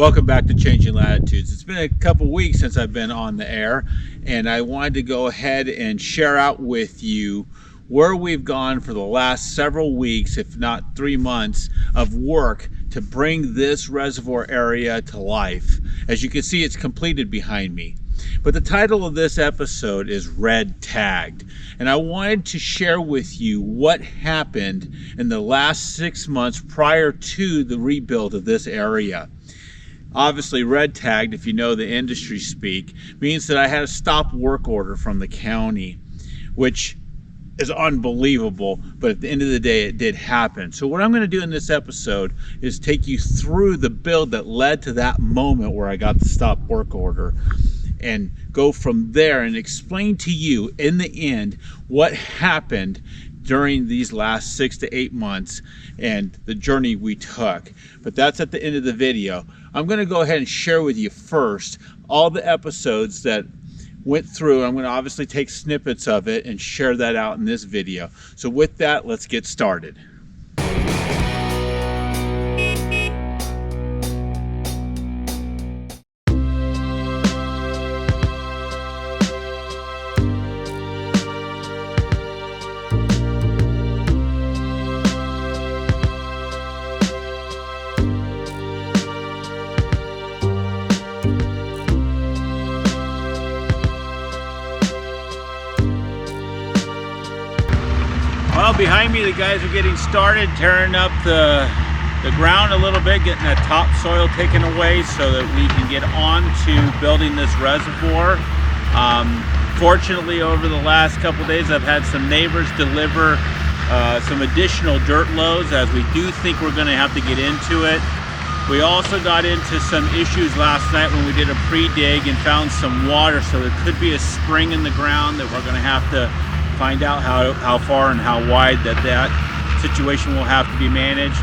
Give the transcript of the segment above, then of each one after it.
Welcome back to Changing Latitudes. It's been a couple weeks since I've been on the air, and I wanted to go ahead and share out with you where we've gone for the last several weeks, if not 3 months, of work to bring this reservoir area to life. As you can see, it's completed behind me. But the title of this episode is Red Tagged, and I wanted to share with you what happened in the last 6 months prior to the rebuild of this area. Obviously, red tagged, if you know the industry speak, means that I had a stop work order from the county, which is unbelievable, but at the end of the day, it did happen. So what I'm going to do in this episode is take you through the build that led to that moment where I got the stop work order, and go from there and explain to you in the end what happened during these last 6 to 8 months and the journey we took. But that's at the end of the video. I'm going to go ahead and share with you first all the episodes that went through. I'm going to obviously take snippets of it and share that out in this video. So with that, let's get started. Well, behind me, the guys are getting started, tearing up the ground a little bit, getting that topsoil taken away so that we can get on to building this reservoir. Fortunately, over the last couple days, I've had some neighbors deliver some additional dirt loads, as we do think we're going to have to get into it. We also got into some issues last night when we did a pre-dig and found some water, so there could be a spring in the ground that we're going to have to find out how far and how wide that situation will have to be managed.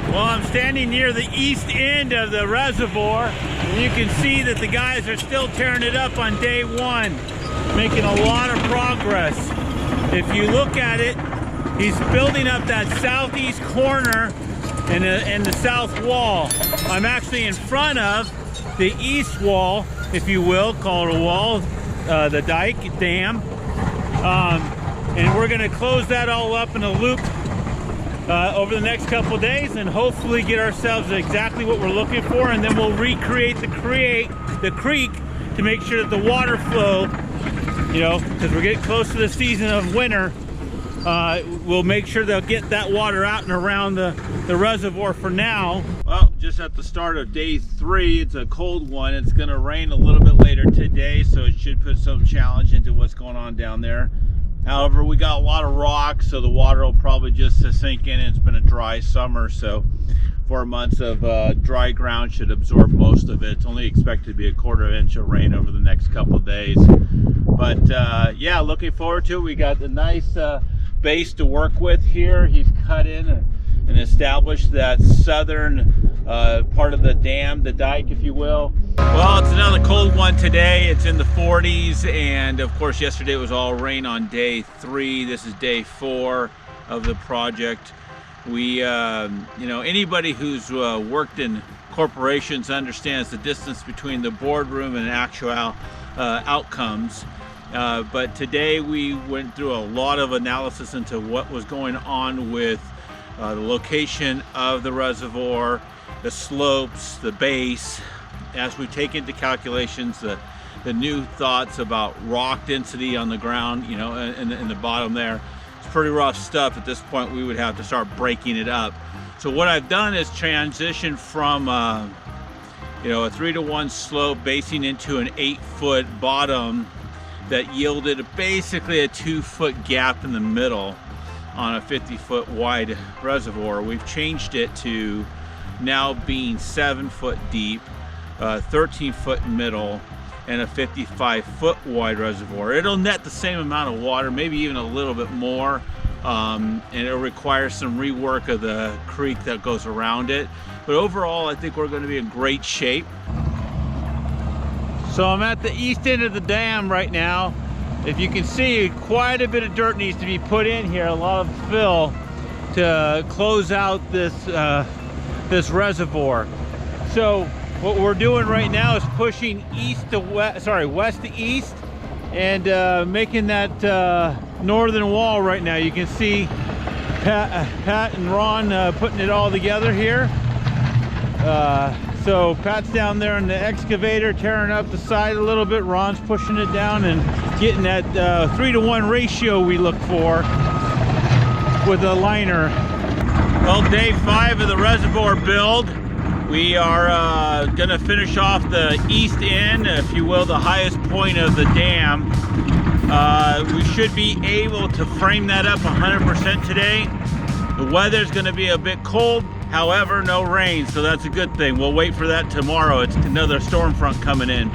Well, I'm standing near the east end of the reservoir, and you can see that the guys are still tearing it up on day one, making a lot of progress. If you look at it, he's building up that southeast corner and the south wall. I'm actually in front of the east wall, if you will, call it a wall, the dike, dam. And we're going to close that all up in a loop over the next couple of days, and hopefully get ourselves exactly what we're looking for, and then we'll recreate the creek to make sure that the water flow, you know, because we're getting close to the season of winter, we'll make sure they'll get that water out and around the reservoir for now. Well, just at the start of day 3, it's a cold one. It's going to rain a little bit later today, so it should put some challenge into what's going on down there. However, we got a lot of rocks, so the water will probably just sink in. It's been a dry summer, so 4 months of dry ground should absorb most of it. It's only expected to be a 1/4 inch of rain over the next couple of days. But yeah, looking forward to it. We got a nice base to work with here. He's cut in and established that southern part of the dam, the dike, if you will. Well, it's another cold one today. It's in the 40s, and of course yesterday it was all rain on day 3. This is day 4 of the project. We, you know, anybody who's worked in corporations understands the distance between the boardroom and actual outcomes. But today we went through a lot of analysis into what was going on with the location of the reservoir, the slopes, the base, as we take into calculations the new thoughts about rock density on the ground, you know, in the bottom there. It's pretty rough stuff. At this point, we would have to start breaking it up. So what I've done is transition from you know, a 3-to-1 slope basing into an 8-foot bottom that yielded basically a 2-foot gap in the middle on a 50-foot wide reservoir. We've changed it to now being 7-foot deep, 13-foot middle, and a 55-foot wide reservoir. It'll net the same amount of water, maybe even a little bit more, and it'll require some rework of the creek that goes around it. But overall, I think we're going to be in great shape. So I'm at the east end of the dam right now. If you can see, quite a bit of dirt needs to be put in here, a lot of fill to close out this this reservoir. So what we're doing right now is pushing west to east, and making that northern wall right now. You can see Pat and Ron putting it all together here. So Pat's down there in the excavator tearing up the side a little bit. Ron's pushing it down and getting that 3-to-1 ratio we look for with a liner. Well, day 5 of the reservoir build. We are gonna finish off the east end, if you will, the highest point of the dam. We should be able to frame that up 100% today. The weather's gonna be a bit cold. However, no rain, so that's a good thing. We'll wait for that tomorrow. It's another storm front coming in.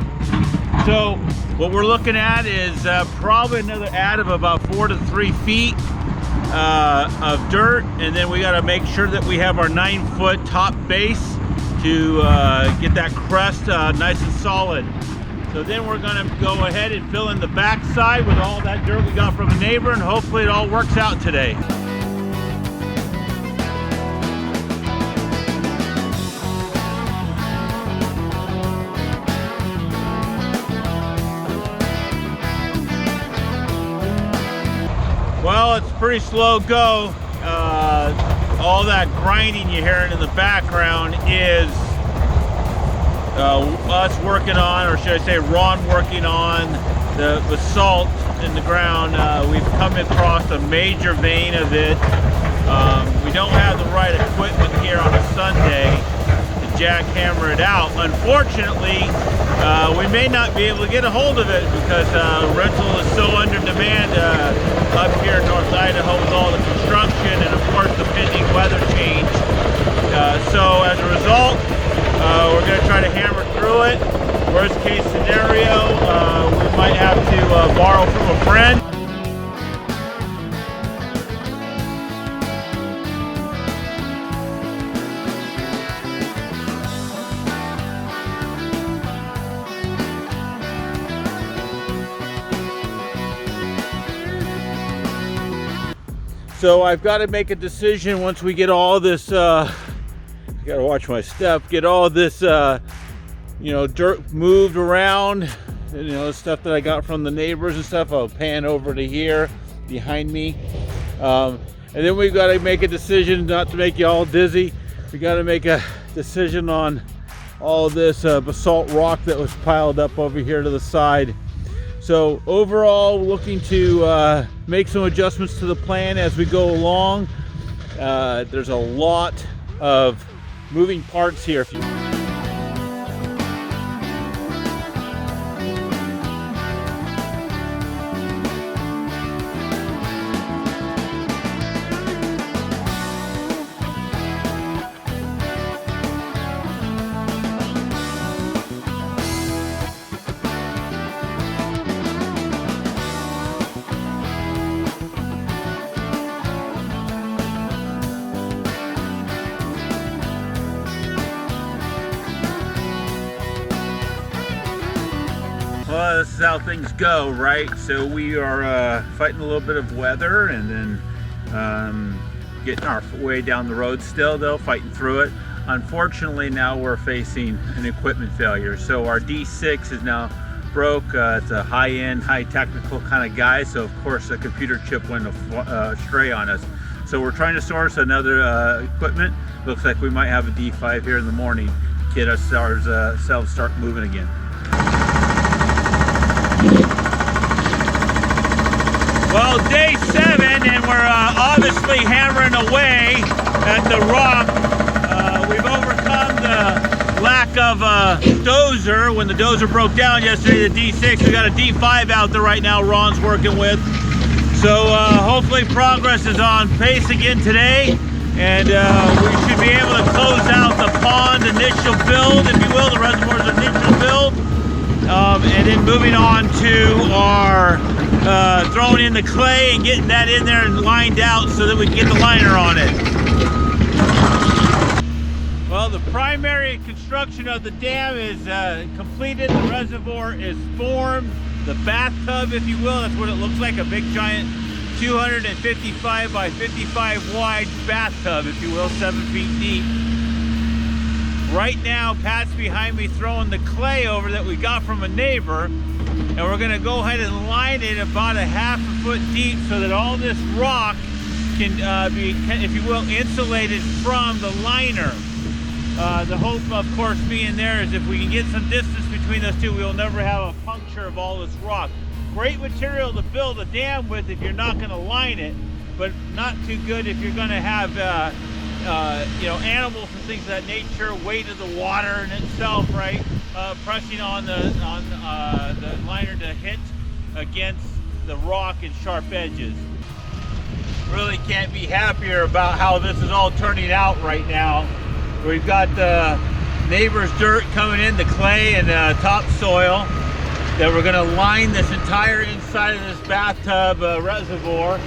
So what we're looking at is probably another add of about 4 to 3 feet of dirt, and then we got to make sure that we have our 9-foot top base to get that crest nice and solid. So then we're going to go ahead and fill in the back side with all that dirt we got from a neighbor, and hopefully it all works out today. Well, it's a pretty slow go. All that grinding you're hearing in the background is us working on, or should I say Ron working on, the basalt in the ground. We've come across a major vein of it. We don't have the right equipment here on a Sunday to jackhammer it out. Unfortunately, we may not be able to get a hold of it because rental is so under demand up here in North Idaho with all the construction and of course the pending weather change. So as a result, we're going to try to hammer through it. Worst case scenario, we might have to borrow from a friend. So I've got to make a decision once we get all this, I gotta watch my step, get all this, you know, dirt moved around, you know, stuff that I got from the neighbors and stuff. I'll pan over to here behind me. And then we've got to make a decision, not to make you all dizzy. We got to make a decision on all this basalt rock that was piled up over here to the side. So overall, looking to make some adjustments to the plan as we go along. There's a lot of moving parts here. Well, this is how things go, right? So we are fighting a little bit of weather and then getting our way down the road still, though, fighting through it. Unfortunately, now we're facing an equipment failure. So our D6 is now broke. It's a high-end, high-technical kind of guy, so of course the computer chip went astray on us. So we're trying to source another equipment. Looks like we might have a D5 here in the morning. Get ourselves start moving again. Well, day 7, and we're obviously hammering away at the rock. We've overcome the lack of dozer. When the dozer broke down yesterday, the D6, we got a D5 out there right now Ron's working with. So hopefully progress is on pace again today, and we should be able to close out the pond initial build, if you will, the reservoir's initial build. And then moving on to our throwing in the clay and getting that in there and lined out so that we can get the liner on it. Well, the primary construction of the dam is completed. The reservoir is formed. The bathtub, if you will, that's what it looks like, a big giant 255 by 55 wide bathtub, if you will, 7 feet deep. Right now, Pat's behind me throwing the clay over that we got from a neighbor, and we're gonna go ahead and line it about a ½ foot deep so that all this rock can be, if you will, insulated from the liner. The hope, of course, being there is if we can get some distance between those two, we'll never have a puncture of all this rock. Great material to build a dam with if you're not going to line it, but not too good if you're going to have you know, animals and things of that nature, weight of the water in itself, right? Pressing on the liner to hit against the rock and sharp edges. Really can't be happier about how this is all turning out right now. We've got the neighbor's dirt coming in, the clay and topsoil, that we're gonna line this entire inside of this bathtub reservoir.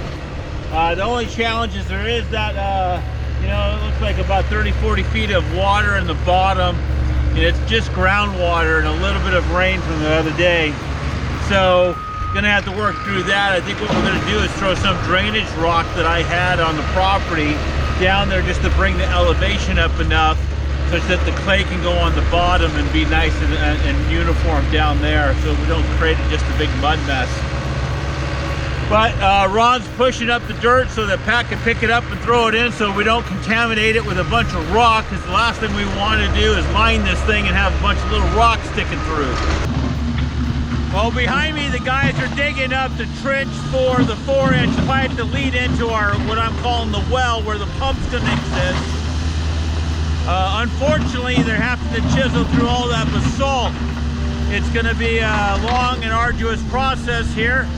The only challenge is there is that, you know, it looks like about 30-40 feet of water in the bottom, and it's just groundwater and a little bit of rain from the other day. So, gonna have to work through that. I think what we're gonna do is throw some drainage rock that I had on the property down there just to bring the elevation up enough such that the clay can go on the bottom and be nice and uniform down there, so we don't create just a big mud mess. But Ron's pushing up the dirt so that Pat can pick it up and throw it in so we don't contaminate it with a bunch of rock, because the last thing we want to do is line this thing and have a bunch of little rocks sticking through. Well, behind me, the guys are digging up the trench for the 4-inch pipe to lead into our, what I'm calling the well, where the pump's gonna exist. Unfortunately, they're having to chisel through all that basalt. It's gonna be a long and arduous process here.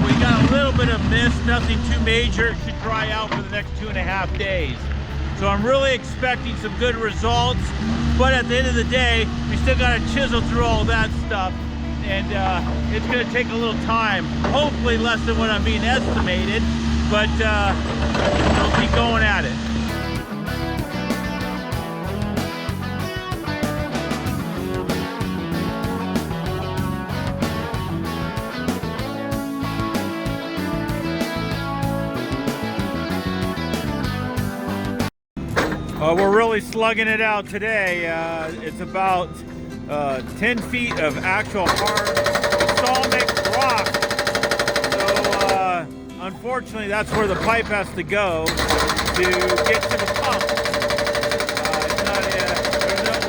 We got a little bit of mist, nothing too major. It should dry out for the next 2.5 days. So I'm really expecting some good results, but at the end of the day, we still gotta chisel through all that stuff. And it's going to take a little time, hopefully less than what I'm being estimated, but we'll keep going at it. We're really slugging it out today. It's about 10 feet of actual hard basalt rock. So unfortunately, that's where the pipe has to go to get to the pump.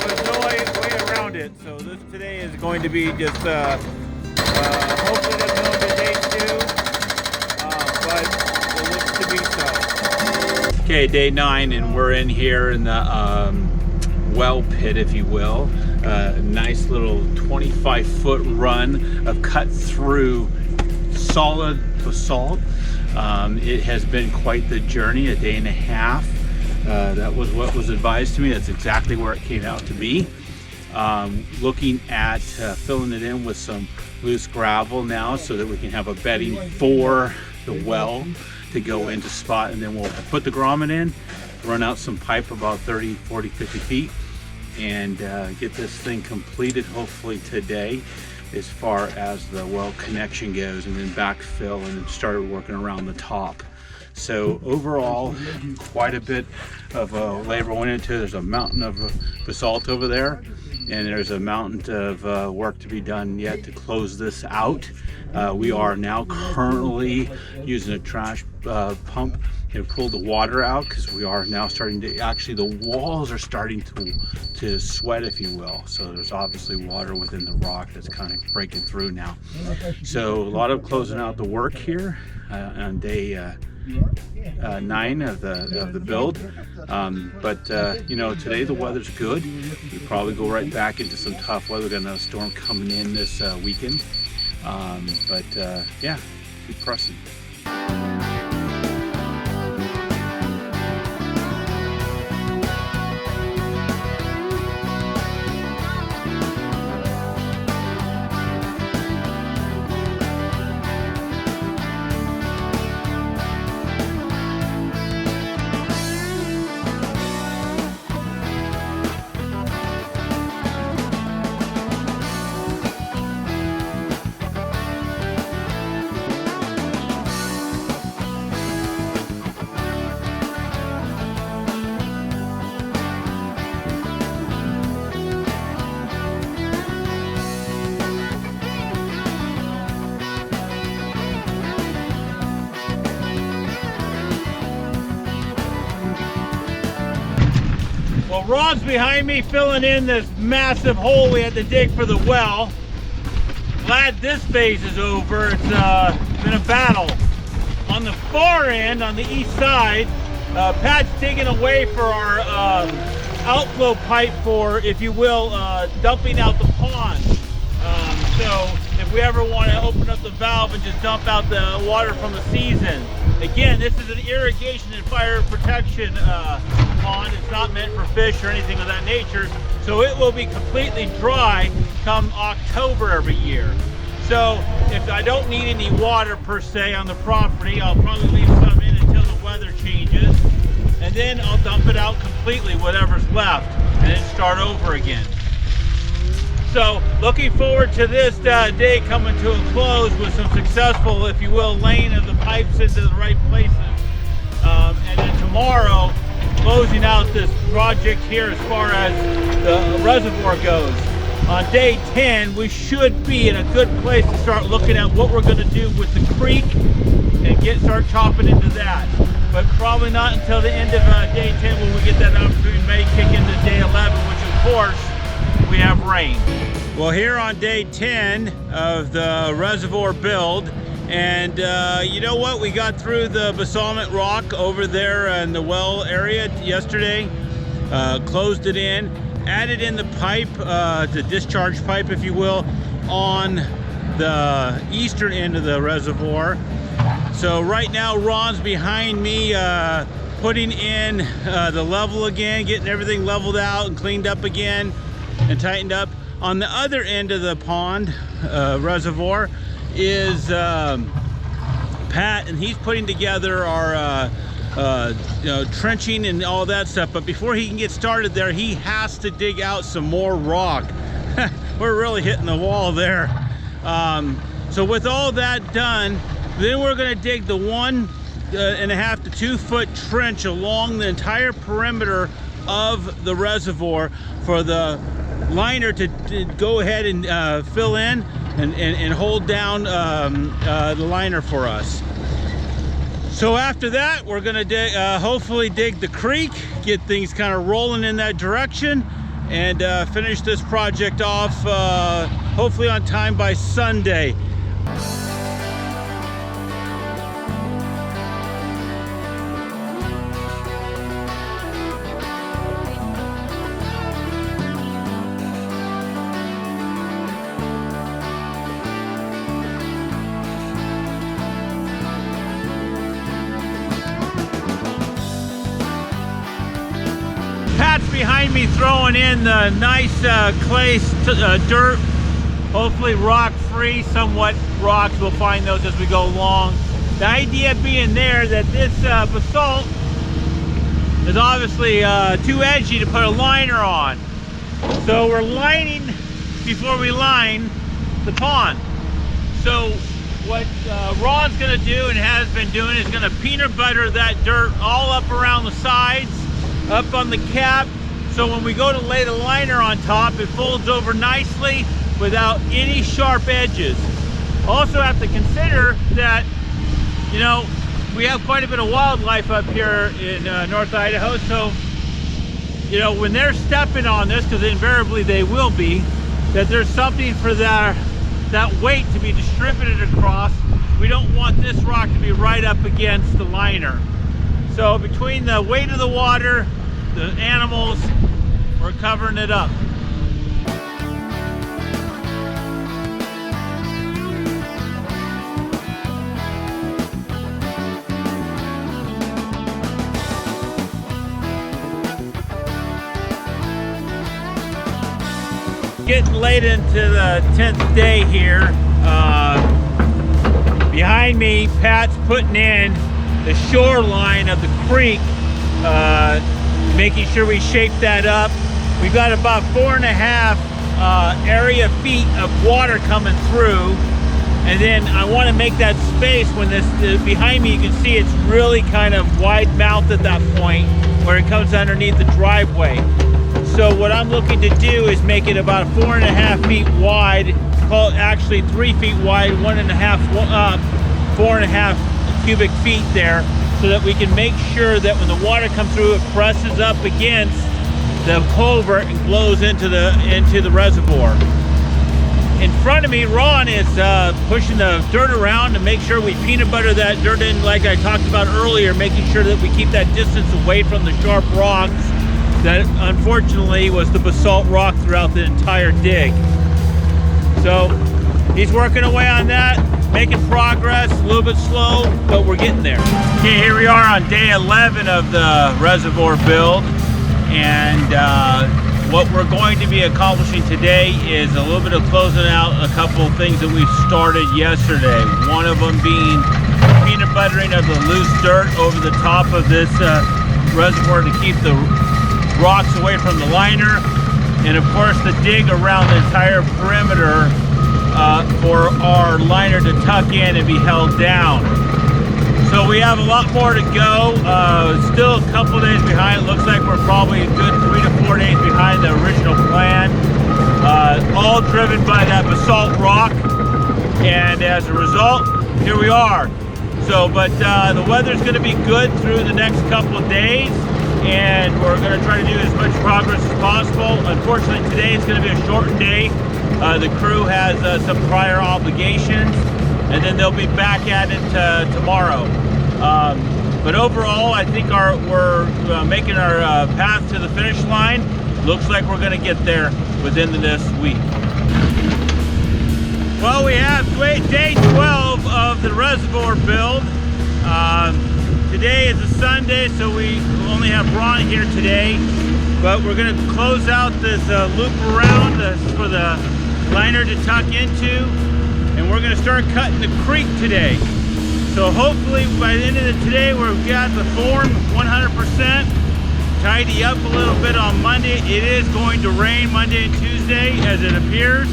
There's no way around it. So this today is going to be just hopefully doesn't go into day 2, but it looks to be so. Okay, day 9, and we're in here in the well pit, if you will. Nice little 25-foot run of cut through solid basalt. It has been quite the journey, a day and a half. That was what was advised to me. That's exactly where it came out to be. Looking at filling it in with some loose gravel now so that we can have a bedding for the well to go into spot, and then we'll put the grommet in, run out some pipe about 30, 40, 50 feet, and get this thing completed hopefully today as far as the well connection goes, and then backfill and then start working around the top. So overall, quite a bit of labor went into it. There's a mountain of basalt over there, and there's a mountain of work to be done yet to close this out. We are now currently using a trash pump and pull the water out, because we are now starting to, actually the walls are starting to sweat, if you will. So there's obviously water within the rock that's kind of breaking through now. So a lot of closing out the work here on day 9 of the build. But you know, today the weather's good. We probably go right back into some tough weather. We got another storm coming in this weekend. Yeah, keep pressing. Ron's behind me filling in this massive hole we had to dig for the well. Glad this phase is over. It's been a battle. On the far end, on the east side, Pat's digging away for our outflow pipe for, if you will, dumping out the pond. So if we ever want to open up the valve and just dump out the water from the season. Again, this is an irrigation and fire protection pond. It's not meant for fish or anything of that nature. So it will be completely dry come October every year. So if I don't need any water per se on the property, I'll probably leave some in until the weather changes. And then I'll dump it out completely, whatever's left, and then start over again. So looking forward to this day coming to a close with some successful, if you will, laying of the pipes into the right places. And then tomorrow, closing out this project here as far as the reservoir goes. On day 10, we should be in a good place to start looking at what we're going to do with the creek and start chopping into that. But probably not until the end of day 10 when we get that opportunity. May kick into day 11, which of course we have rain. Well, here on day 10 of the reservoir build, and you know what? We got through the basalt rock over there in the well area yesterday, closed it in, added in the pipe, the discharge pipe, if you will, on the eastern end of the reservoir. So right now Ron's behind me putting in the level again, getting everything leveled out and cleaned up again and tightened up. On the other end of the pond reservoir is Pat, and he's putting together our trenching and all that stuff. But before he can get started there, he has to dig out some more rock. We're really hitting the wall there. So with all that done, then we're going to dig the 1.5 to 2 foot trench along the entire perimeter of the reservoir for the liner to go ahead and fill in and hold down the liner for us. So after that, we're going to hopefully dig the creek, get things kind of rolling in that direction, and finish this project off hopefully on time by Sunday. Behind me throwing in the nice clay dirt, hopefully rock free, somewhat rocks. We'll find those as we go along. The idea being there that this basalt is obviously too edgy to put a liner on. So we're lining before we line the pond. So what Ron's gonna do and has been doing is gonna peanut butter that dirt all up around the sides, up on the cap. So when we go to lay the liner on top, it folds over nicely without any sharp edges. Also have to consider that, you know, we have quite a bit of wildlife up here in North Idaho. So, you know, when they're stepping on this, because invariably they will be, that there's something for that weight to be distributed across. We don't want this rock to be right up against the liner. So between the weight of the water, the animals, we're covering it up. Getting late into the 10th day here. Behind me, Pat's putting in the shoreline of the creek, making sure we shape that up. We've got about 4.5 area feet of water coming through, and then I want to make that space. When this behind me, you can see it's really kind of wide mouthed at that point where it comes underneath the driveway. So what I'm looking to do is make it about 4.5 feet wide, call it actually 3 feet wide, 4.5 cubic feet there, so that we can make sure that when the water comes through, it presses up against the culvert and flows into the reservoir. In front of me, Ron is pushing the dirt around to make sure we peanut butter that dirt in, like I talked about earlier, making sure that we keep that distance away from the sharp rocks that unfortunately was the basalt rock throughout the entire dig. So he's working away on that, making progress, a little bit slow, but we're getting there. Okay, here we are on day 11 of the reservoir build, and what we're going to be accomplishing today is a little bit of closing out a couple of things that we started yesterday. One of them being peanut buttering of the loose dirt over the top of this reservoir to keep the rocks away from the liner, and of course the dig around the entire perimeter for our liner to tuck in and be held down. So we have a lot more to go. Still a couple days behind. It looks like we're probably a good 3 to 4 days behind the original plan. All driven by that basalt rock. And as a result, here we are. So, but the weather's going to be good through the next couple of days. And we're going to try to do as much progress as possible. Unfortunately, today it's going to be a shortened day. The crew has some prior obligations, and then they'll be back at it tomorrow. But overall, I think we're making our path to the finish line. Looks like we're going to get there within this week. Well, we have day 12 of the reservoir build. Today is a Sunday, so we only have Ron here today. But we're going to close out this loop around for the liner to tuck into. And we're going to start cutting the creek today. So hopefully by the end of today we've got the form 100%, tidy up a little bit on Monday. It is going to rain Monday and Tuesday as it appears.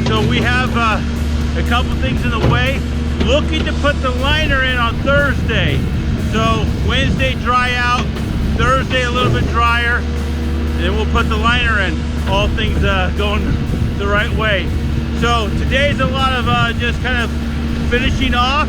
So we have a couple things in the way. Looking to put the liner in on Thursday. So Wednesday dry out, Thursday a little bit drier, and then we'll put the liner in. All things going the right way. So today's a lot of just kind of finishing off.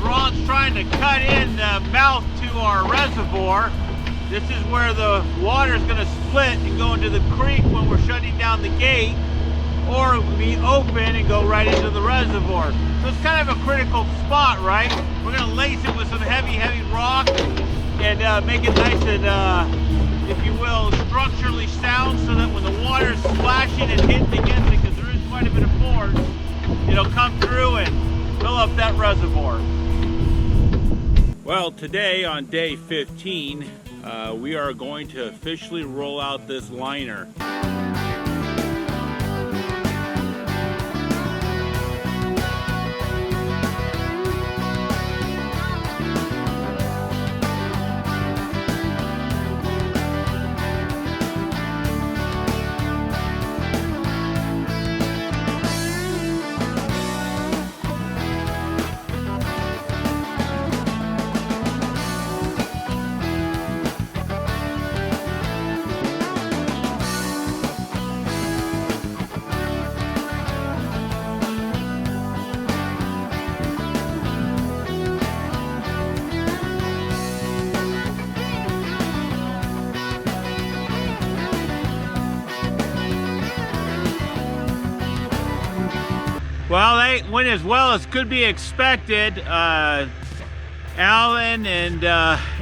Ron's trying to cut in the mouth to our reservoir. This is where the water is going to split and go into the creek when we're shutting down the gate, or it will be open and go right into the reservoir. So it's kind of a critical spot, right? We're going to lace it with some heavy rock and make it nice and, if you will, structurally sound, so that when the water is splashing and hitting against it, because there is quite a bit of force, it'll come through and fill up that reservoir. Well, today on day 15, we are going to officially roll out this liner. Well, they went as well as could be expected. Alan and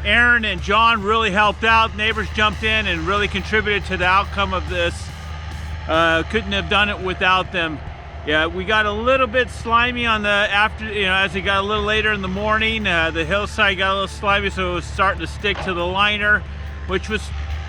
Aaron and John really helped out. Neighbors jumped in and really contributed to the outcome of this. Couldn't have done it without them. Yeah, we got a little bit slimy on the as it got a little later in the morning. The hillside got a little slimy, so it was starting to stick to the liner, which was,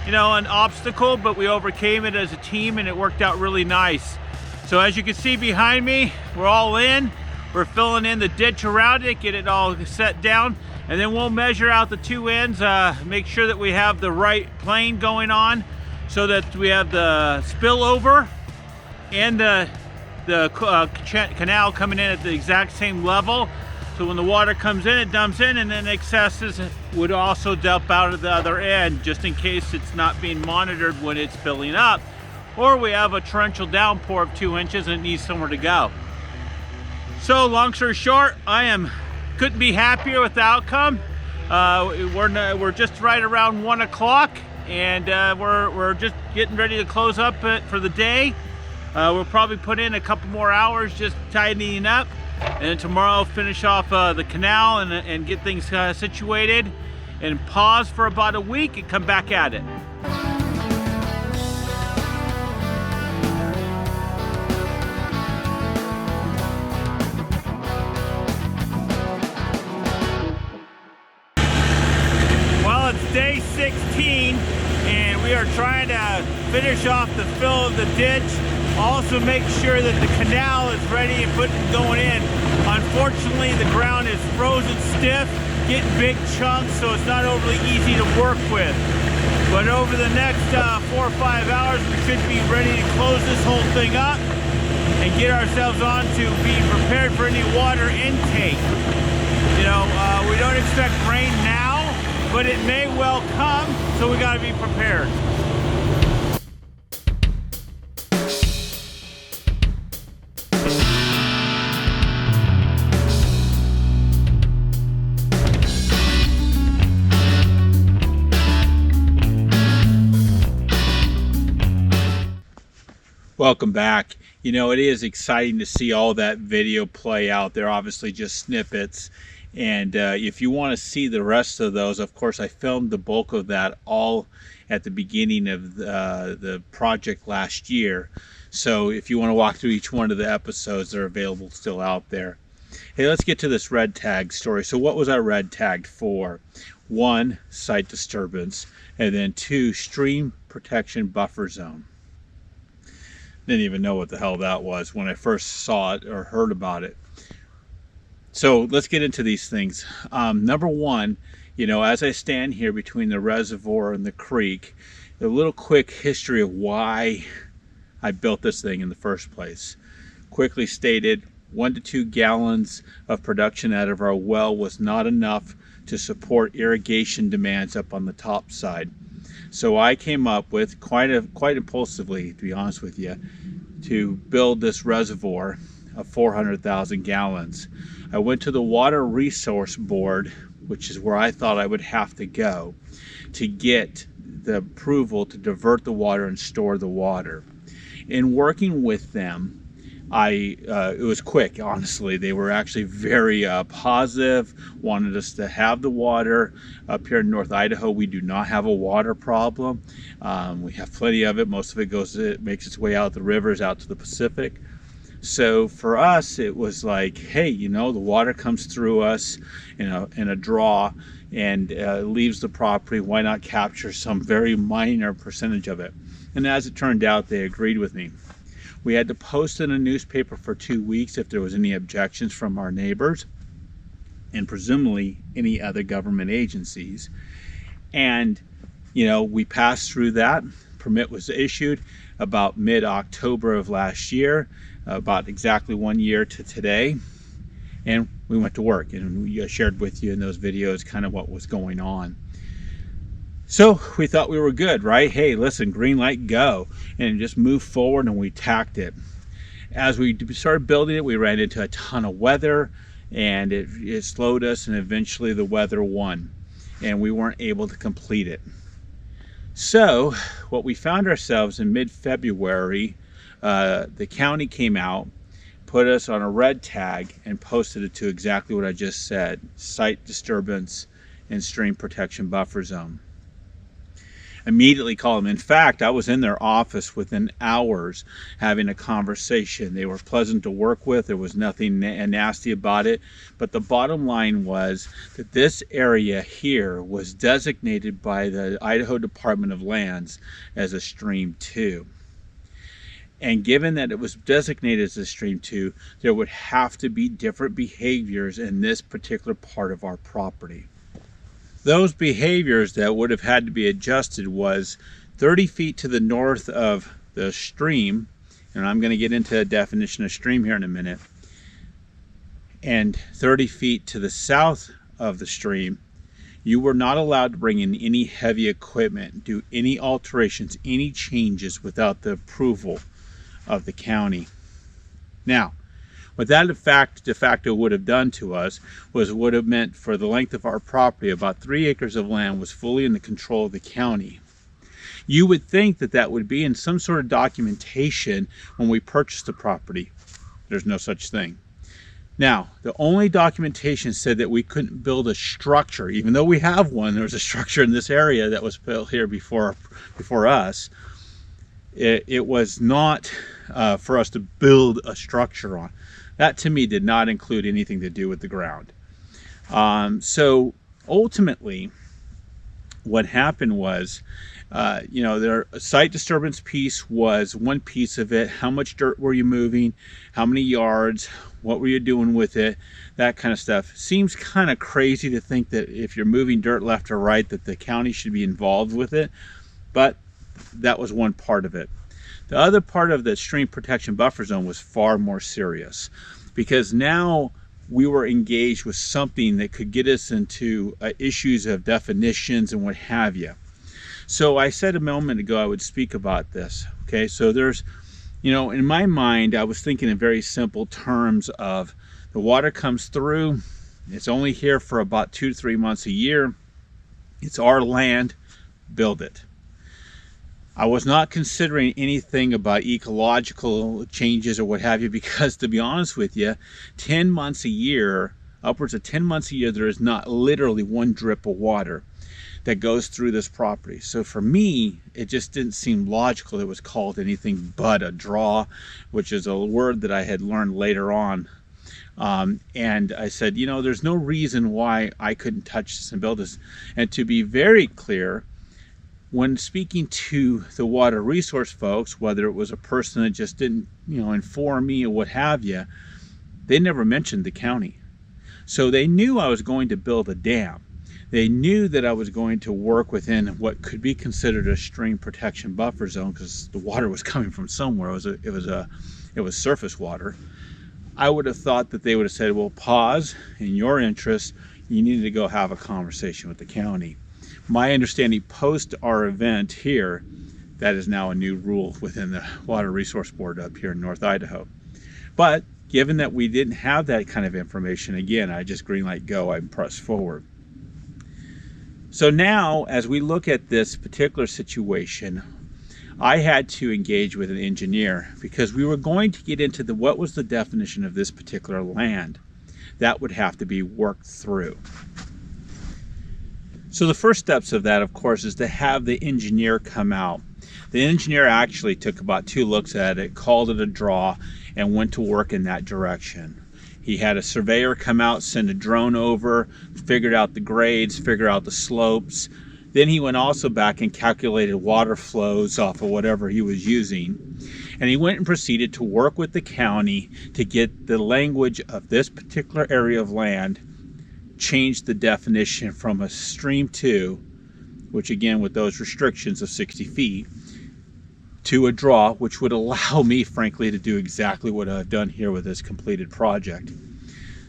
an obstacle, but we overcame it as a team and it worked out really nice. So as you can see behind me, we're all in. We're filling in the ditch around it, get it all set down, And then we'll measure out the two ends, make sure that we have the right plane going on so that we have the spillover and the canal coming in at the exact same level. So when the water comes in, it dumps in, and then excesses would also dump out of the other end, just in case it's not being monitored when it's filling up. Or we have a torrential downpour of 2 inches and it needs somewhere to go. So long story short, couldn't be happier with the outcome. We're just right around 1 o'clock, and we're just getting ready to close up for the day. We'll probably put in a couple more hours just tidying up, and then tomorrow finish off the canal and get things situated, and pause for about a week and come back at it. Well, it's day 16, and we are trying to finish off the fill of the ditch. Also make sure that the canal is ready and going in. Unfortunately, the ground is frozen stiff, getting big chunks, so it's not overly easy to work with. But over the next 4 or 5 hours, we should be ready to close this whole thing up and get ourselves on to be prepared for any water intake. You know, we don't expect rain now, but it may well come, so we got to be prepared. Welcome back. You know, it is exciting to see all that video play out. They're obviously just snippets. And if you want to see the rest of those, of course, I filmed the bulk of that all at the beginning of the project last year. So if you want to walk through each one of the episodes, they're available still out there. Hey, let's get to this red tag story. So what was I red tagged for? 1, site disturbance, and then 2, stream protection buffer zone. Didn't even know what the hell that was when I first saw it or heard about it. So let's get into these things. Number 1, you know, as I stand here between the reservoir and the creek, a little quick history of why I built this thing in the first place. Quickly stated, 1 to 2 gallons of production out of our well was not enough to support irrigation demands up on the top side. So I came up with, quite impulsively, to be honest with you, to build this reservoir of 400,000 gallons. I went to the Water Resource Board, which is where I thought I would have to go, to get the approval to divert the water and store the water. In working with them, it was quick, honestly. They were actually very positive, wanted us to have the water. Up here in North Idaho, we do not have a water problem. We have plenty of it. Most of it makes its way out the rivers, out to the Pacific. So for us, it was like, hey, you know, the water comes through us in a draw and leaves the property. Why not capture some very minor percentage of it? And as it turned out, they agreed with me. We had to post in a newspaper for 2 weeks if there was any objections from our neighbors and presumably any other government agencies. And, you know, we passed through that. Permit was issued about mid-October of last year, about exactly 1 year to today. And we went to work, and we shared with you in those videos kind of what was going on. So we thought we were good, right? Hey, listen, green light, go. And just move forward, and we tacked it. As we started building it, we ran into a ton of weather, and it slowed us, and eventually the weather won, and we weren't able to complete it. So what we found ourselves in mid-February, the county came out, put us on a red tag, and posted it to exactly what I just said: site disturbance and stream protection buffer zone. Immediately called them. In fact, I was in their office within hours having a conversation. They were pleasant to work with. There was nothing nasty about it. But the bottom line was that this area here was designated by the Idaho Department of Lands as a Stream 2. And given that it was designated as a Stream 2, there would have to be different behaviors in this particular part of our property. those behaviors that would have had to be adjusted was 30 feet to the north of the stream, and I'm going to get into a definition of stream here in a minute, and 30 feet to the south of the stream, you were not allowed to bring in any heavy equipment, do any alterations, any changes without the approval of the county. Now, what that de facto would have done to us was would have meant for the length of our property, about 3 acres of land was fully in the control of the county. You would think that that would be in some sort of documentation when we purchased the property. There's no such thing. Now, the only documentation said that we couldn't build a structure, even though we have one. There was a structure in this area that was built here before us. It was not for us to build a structure on. That to me did not include anything to do with the ground. So ultimately, what happened was, their site disturbance piece was one piece of it. How much dirt were you moving? How many yards? What were you doing with it? That kind of stuff. Seems kind of crazy to think that if you're moving dirt left or right that the county should be involved with it, but that was one part of it. The other part of the stream protection buffer zone was far more serious, because now we were engaged with something that could get us into issues of definitions and what have you. So I said a moment ago I would speak about this. Okay, so there's, in my mind, I was thinking in very simple terms of the water comes through, it's only here for about 2 to 3 months a year, it's our land, build it. I was not considering anything about ecological changes or what have you, because to be honest with you, 10 months a year, upwards of 10 months a year, there is not literally one drip of water that goes through this property. So for me, it just didn't seem logical it was called anything but a draw, which is a word that I had learned later on. And I said, there's no reason why I couldn't touch this and build this. And to be very clear, when speaking to the water resource folks, whether it was a person that just didn't, inform me or what have you, they never mentioned the county. So they knew I was going to build a dam. They knew that I was going to work within what could be considered a stream protection buffer zone, because the water was coming from somewhere. It was surface water. I would have thought that they would have said, well, pause, in your interest, you need to go have a conversation with the county. My understanding, post our event here, that is now a new rule within the Water Resource Board up here in North Idaho. But given that we didn't have that kind of information, again, I just green light go, I press forward. So now, as we look at this particular situation, I had to engage with an engineer, because we were going to get into what was the definition of this particular land. That would have to be worked through. So the first steps of that, of course, is to have the engineer come out. The engineer actually took about 2 looks at it, called it a draw, and went to work in that direction. He had a surveyor come out, send a drone over, figured out the grades, figured out the slopes. Then he went also back and calculated water flows off of whatever he was using. And he went and proceeded to work with the county to get the language of this particular area of land, changed the definition from a stream 2, which again with those restrictions of 60 feet, to a draw, which would allow me, frankly, to do exactly what I've done here with this completed project.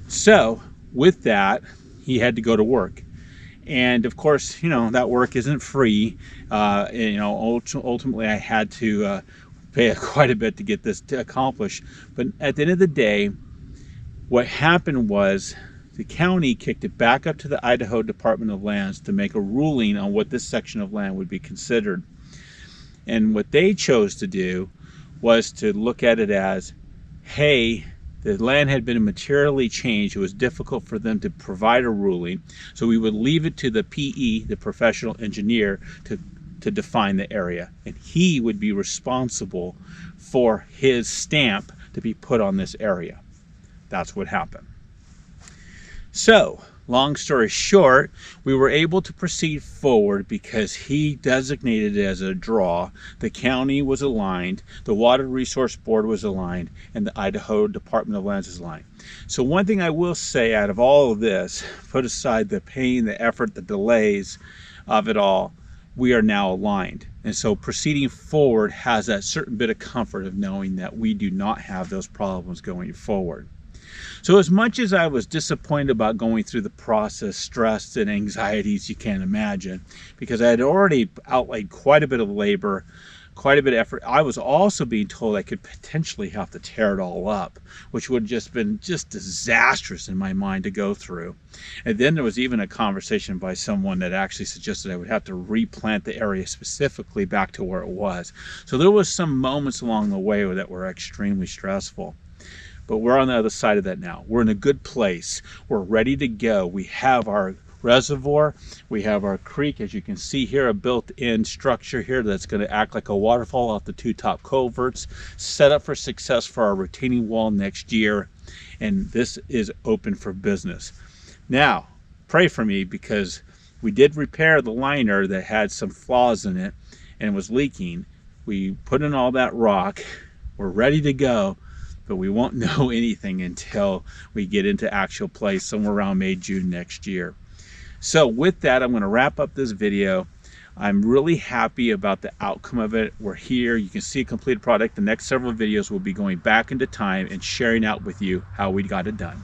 So with that, he had to go to work. And of course, that work isn't free. Ultimately I had to pay quite a bit to get this accomplished. But at the end of the day, what happened was the county kicked it back up to the Idaho Department of Lands to make a ruling on what this section of land would be considered. And what they chose to do was to look at it as, hey, the land had been materially changed. It was difficult for them to provide a ruling. So we would leave it to the PE, the professional engineer, to define the area. And he would be responsible for his stamp to be put on this area. That's what happened. So Long story short, we were able to proceed forward because he designated it as a draw. The county was aligned, the Water Resource Board was aligned, and the Idaho Department of Lands is aligned. So one thing I will say out of all of this, put aside the pain, the effort, the delays of it all, we are now aligned. And so proceeding forward has that certain bit of comfort of knowing that we do not have those problems going forward. So as much as I was disappointed about going through the process, stressed and anxieties you can't imagine, because I had already outlaid quite a bit of labor, quite a bit of effort, I was also being told I could potentially have to tear it all up, which would have just been disastrous in my mind to go through. And then there was even a conversation by someone that actually suggested I would have to replant the area specifically back to where it was. So there was some moments along the way that were extremely stressful. But we're on the other side of that now. We're in a good place. We're ready to go. We have our reservoir. We have our creek, as you can see here, a built-in structure here that's going to act like a waterfall off the two top culverts, set up for success for our retaining wall next year. And this is open for business. Now, pray for me because we did repair the liner that had some flaws in it and was leaking. We put in all that rock. We're ready to go. But we won't know anything until we get into actual play somewhere around May, June next year. So with that, I'm going to wrap up this video. I'm really happy about the outcome of it. We're here. You can see a completed product. The next several videos will be going back into time and sharing out with you how we got it done.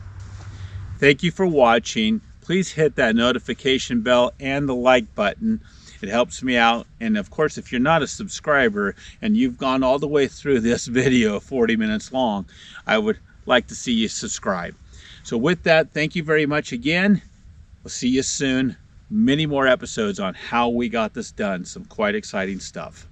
Thank you for watching. Please hit that notification bell and the like button. It helps me out. And of course, if you're not a subscriber and you've gone all the way through this video 40 minutes long, I would like to see you subscribe. So with that, thank you very much again. We'll see you soon. Many more episodes on how we got this done. Some quite exciting stuff.